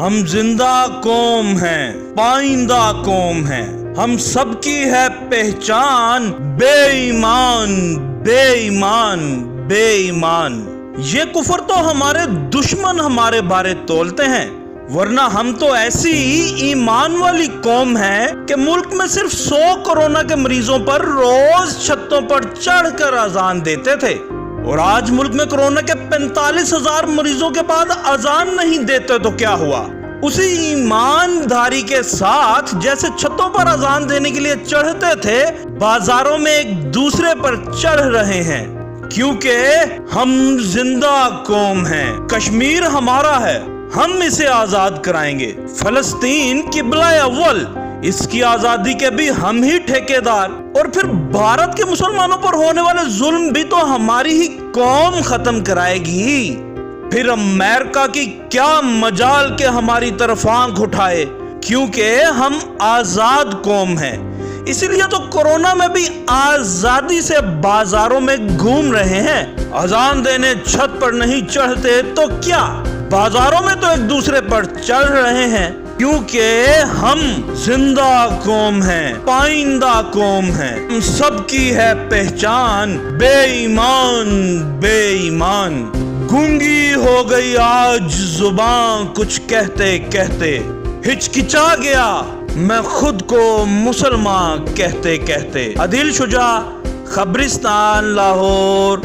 ہم زندہ قوم ہیں، پائندہ قوم ہیں، ہم سب کی ہے پہچان، بے ایمان بے ایمان بے ایمان۔ یہ کفر تو ہمارے دشمن ہمارے بارے تولتے ہیں، ورنہ ہم تو ایسی ایمان والی قوم ہے کہ ملک میں صرف 100 کورونا کے مریضوں پر روز چھتوں پر چڑھ کر اذان دیتے تھے، اور آج ملک میں کورونا کے 45,000 مریضوں کے بعد اذان نہیں دیتے تو کیا ہوا؟ اسی ایمانداری کے ساتھ جیسے چھتوں پر اذان دینے کے لیے چڑھتے تھے، بازاروں میں ایک دوسرے پر چڑھ رہے ہیں، کیونکہ ہم زندہ قوم ہیں۔ کشمیر ہمارا ہے، ہم اسے آزاد کرائیں گے۔ فلسطین قبلہ اول، اس کی آزادی کے بھی ہم ہی ٹھیکیدار، اور پھر بھارت کے مسلمانوں پر ہونے والے ظلم بھی تو ہماری ہی قوم ختم کرائے گی۔ پھر امریکہ کی کیا مجال کہ ہماری طرف آنکھ اٹھائے، کیونکہ ہم آزاد قوم ہیں۔ اسی لیے تو کورونا میں بھی آزادی سے بازاروں میں گھوم رہے ہیں۔ اذان دینے چھت پر نہیں چڑھتے تو کیا، بازاروں میں تو ایک دوسرے پر چڑھ رہے ہیں، کیونکہ ہم زندہ قوم ہیں، پائندہ قوم ہیں، ہم سب کی ہے پہچان، بے ایمان بے ایمان۔ گونگی ہو گئی آج زباں کچھ کہتے کہتے، ہچکچا گیا میں خود کو مسلمان کہتے کہتے۔ عادل شجاع، خبرستان، لاہور۔